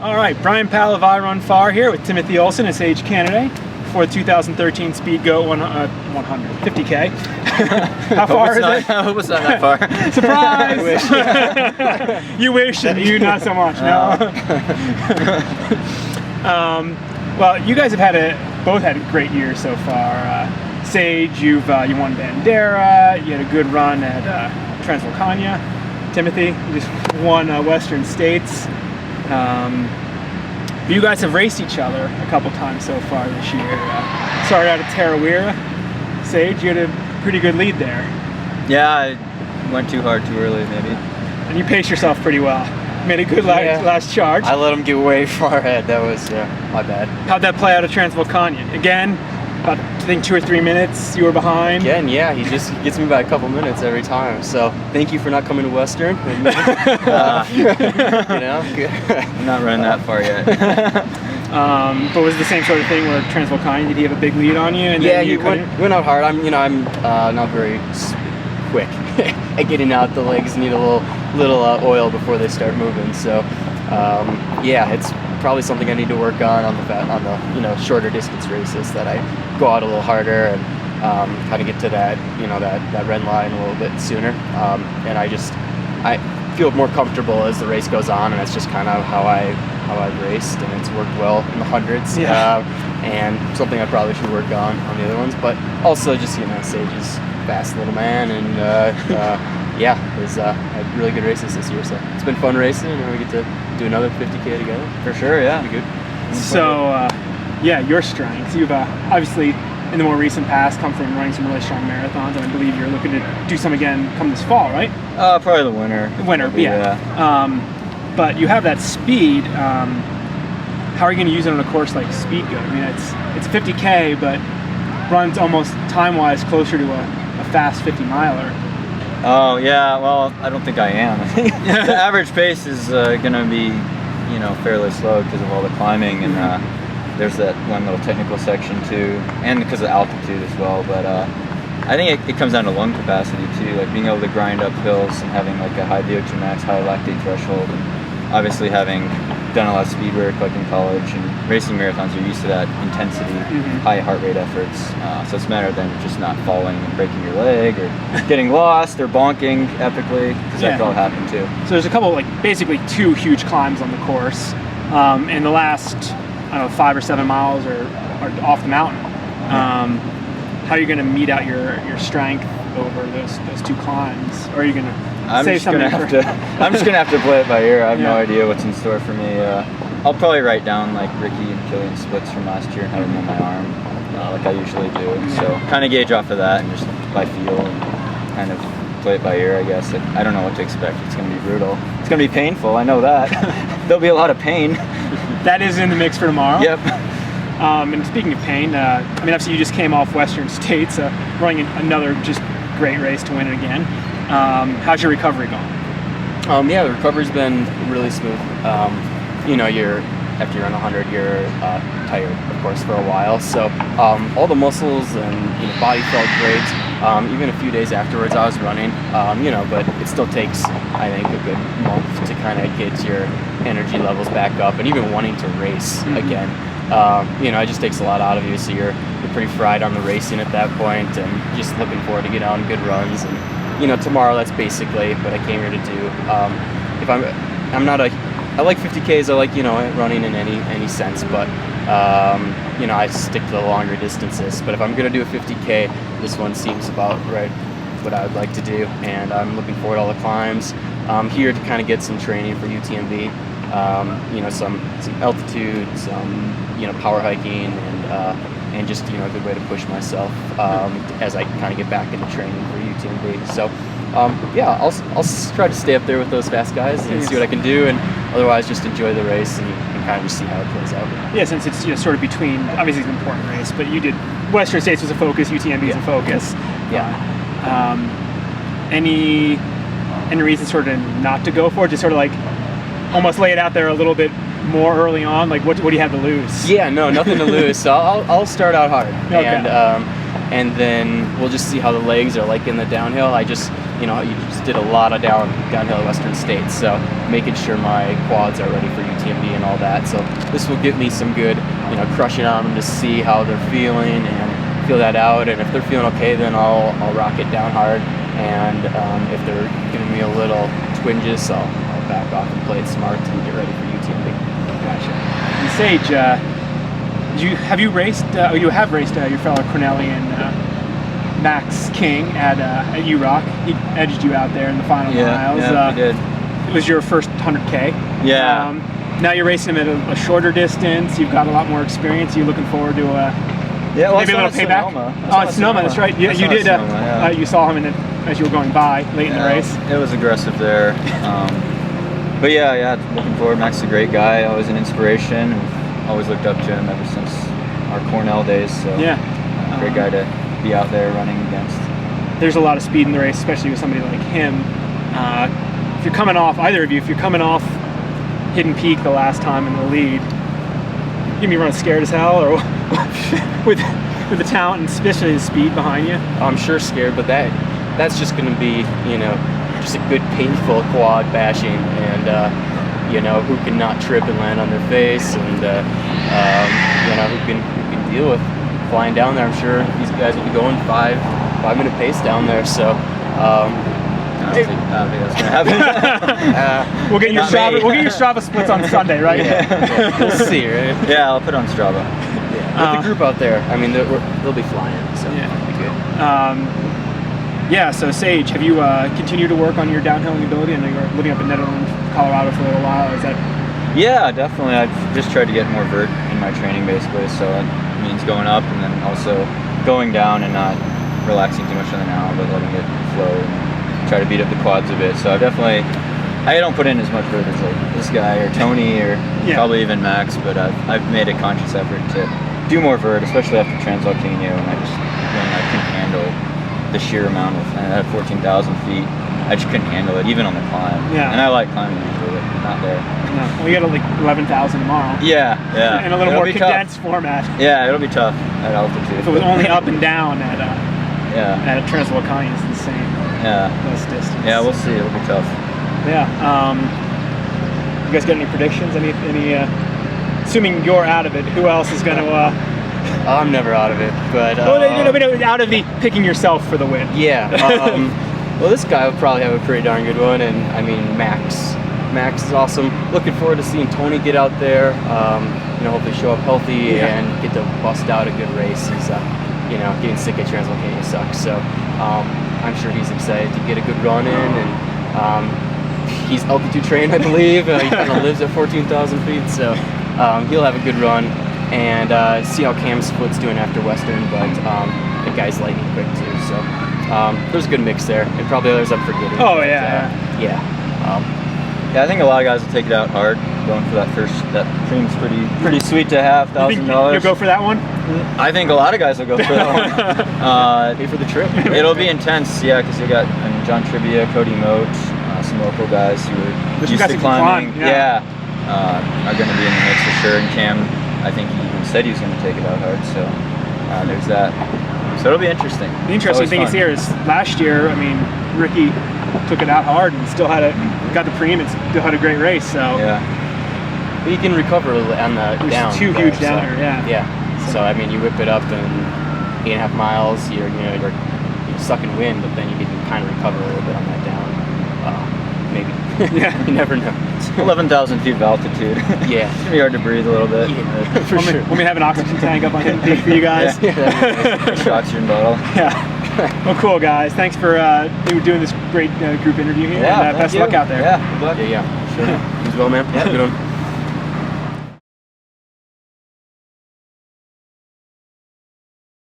All right, Brian Powell of I Run Far here with Timothy Olson at Sage Canaday for the 2013 Speedgoat 100 50k. How far is it? I hope it's not that far. Surprise! You wish, and you not so much. No. Well, you guys have both had a great year so far. Sage, you won Bandera. You had a good run at Transvolcania. Timothy, you just won Western States. You guys have raced each other a couple times so far this year. Started out at Tarawera. Sage, you had a pretty good lead there. Yeah, I went too hard too early maybe. And you paced yourself pretty well. Made a good last charge. I let him get way far ahead. That was my bad. How'd that play out at Transvolcania? Again, about I think 2 or 3 minutes you were behind. Again, yeah, he just gets me by a couple minutes every time. So thank you for not coming to Western. You know, I'm not running that far yet. But was it the same sort of thing where Transvolcania, did he have a big lead on you? And yeah, then he went out hard. I'm not very quick at getting out. The legs need a little oil before they start moving. So yeah, it's probably something I need to work on the shorter distance races, that I go out a little harder and kind of get to that that red line a little bit sooner. And I feel more comfortable as the race goes on, and that's just kind of how I've raced, and it's worked well in the hundreds. Yeah. And something I probably should work on the other ones, but also just Sage is a fast little man, and yeah, he's had really good races this year, so it's been fun racing, and we get to do another 50k together. For sure, yeah. It'll be good. So yeah, your strengths. You've obviously in the more recent past come from running some really strong marathons, and I believe you're looking to do some again come this fall, right? Probably the winter. Yeah. But you have that speed. How are you going to use it on a course like Speedgoat? I mean, it's 50k, but runs almost time-wise closer to a fast 50-miler. Oh yeah, well I don't think I am. I think the average pace is going to be fairly slow because of all the climbing, and there's that one little technical section too, and because of altitude as well. But I think it comes down to lung capacity too, like being able to grind up hills and having like a high VO2 max, high lactate threshold, and obviously having done a lot of speed work like in college and racing marathons, you're used to that intensity, high heart rate efforts. So it's a matter than just not falling and breaking your leg or getting lost or bonking epically, because that could all happen too. So there's a couple, basically 2 huge climbs on the course, and the last, I don't know, 5 or 7 miles are off the mountain. How are you going to meet out your strength over those 2 climbs? Or are you going to I'm just gonna have to play it by ear. I have no idea what's in store for me. I'll probably write down like Ricky and Killian splits from last year and have them on my arm, like I usually do. So kind of gauge off of that and just by feel and kind of play it by ear, I guess. I don't know what to expect. It's gonna be brutal. It's gonna be painful. I know that. There'll be a lot of pain. That is in the mix for tomorrow. Yep. And speaking of pain, I mean, obviously you just came off Western States, running another just great race to win it again. How's your recovery going? Yeah, the recovery's been really smooth. After you run 100, you're tired, of course, for a while. So all the muscles and body felt great. Even a few days afterwards, I was running. But it still takes, I think, a good month to kind of get your energy levels back up, and even wanting to race again. It just takes a lot out of you. So you're pretty fried on the racing at that point, and just looking forward to get on good runs. And tomorrow, that's basically what I came here to do. I like 50Ks, I like, running in any sense, but, I stick to the longer distances. But if I'm going to do a 50K, this one seems about right what I would like to do, and I'm looking forward to all the climbs. I'm here to kind of get some training for UTMB, some altitude, some, power hiking, and just, a good way to push myself as I kind of get back into training for UTMB. So, yeah, I'll try to stay up there with those fast guys and see what I can do, and otherwise just enjoy the race and kind of just see how it plays out. Yeah, since it's sort of between, obviously it's an important race, but you did, Western States was a focus, UTMB is a focus. Yeah. Any reason sort of not to go for it? Just sort of like almost lay it out there a little bit more early on? Like what do you have to lose? Yeah, no, nothing to lose. So I'll start out hard, and then we'll just see how the legs are like in the downhill. you know, you just did a lot of downhill at Western States, so making sure my quads are ready for UTMB and all that. So this will give me some good, you know, crushing on them to see how they're feeling and feel that out. And if they're feeling okay, then I'll rock it down hard. And if they're giving me a little twinges, I'll back off and play it smart to get ready for UTMB. Gotcha. And Sage, you have raced your fellow Cornellian Max King at URock. He edged you out there in the final miles. Yeah, he did. It was your first 100K. Yeah. Now you're racing him at a shorter distance. You've got a lot more experience. You looking forward to maybe a little payback? Oh, it's Sonoma. That's right. You did. You saw him as you were going by late in the race. It was aggressive there. But yeah, looking forward. Max is a great guy. Always an inspiration. We've always looked up to him ever since our Cornell days. So great guy to be out there running against. There's a lot of speed in the race, especially with somebody like him. If you're coming off, either of you, if you're coming off Hidden Peak the last time in the lead, you be running scared as hell, or with the talent and especially the speed behind you? I'm sure scared, but that's just going to be, you know, just a good painful quad bashing, and you know, who can not trip and land on their face, and you know, who can deal with flying down there. I'm sure these guys will be going 5-minute pace down there. So I don't think that's gonna happen. We'll get your Strava splits on Sunday, right? Yeah. We'll see, right? Yeah, I'll put on Strava. Yeah. With the group out there, I mean, they'll be flying, so it'll be good. Yeah, so Sage, have you continued to work on your downhilling ability? I know you were living up in Netherlands, Colorado for a little while. Is that? Yeah, definitely. I've just tried to get more vert in my training, basically. So it means going up and then also going down and not relaxing too much on the now, but letting it flow and try to beat up the quads a bit. So I don't put in as much vert as like this guy or Tony or probably even Max, but I've made a conscious effort to do more vert, especially after Transvolcano, and I couldn't handle the sheer amount of, at 14,000 feet, I just couldn't handle it, even on the climb. Yeah. And I like climbing usually, but not there. No. Well, you got like 11,000 tomorrow. Yeah. In a little more condensed format. Yeah, it'll be tough at altitude. If it was only up and down at Transvolcano, it's the same. Yeah. Less distance. Yeah, we'll see. It'll be tough. Yeah. You guys got any predictions? Any? Assuming you're out of it, who else is going to? I'm never out of it, but out of the picking yourself for the win. Yeah. Well, this guy will probably have a pretty darn good one, and I mean Max is awesome. Looking forward to seeing Tony get out there. You know, hopefully show up healthy and get to bust out a good race. He's you know, getting sick at Transvolcano sucks, so I'm sure he's excited to get a good run in, and he's altitude trained, I believe. He kind of lives at 14,000 feet, so he'll have a good run. And see how Cam's foot's doing after Western, but the guy's lightning quick too, so there's a good mix there, and probably others I'm forgetting. Oh, but, yeah. Yeah, I think a lot of guys will take it out hard, going for that cream's pretty sweet to have, $1,000. You'll go for that one? I think a lot of guys will go for that one. Pay for the trip. It'll be intense, yeah, because you got John Trivia, Cody Moat, some local guys who are used to climbing. Are going to be in the mix for sure, and Cam, I think he even said he was going to take it out hard, so there's that. So it'll be interesting. The interesting thing is here is last year, I mean, Ricky took it out hard and still got the preem and still had a great race. So but you can recover on the down. Two huge downer, Yeah. So I mean, you whip it up in 8.5 miles. You're sucking wind, but then you can kind of recover a little bit on that down. Maybe. You never know. 11,000 feet of altitude. Yeah. It's gonna be hard to breathe a little bit. Yeah, for sure. When we have an oxygen tank up on Hidden Peak for you guys. Nice. Oxygen bottle. Yeah. Well, cool guys. Thanks for doing this great group interview here. Yeah. And best of luck out there. Yeah. Good luck. Yeah. Sure. You as well, man. Yeah. Good one.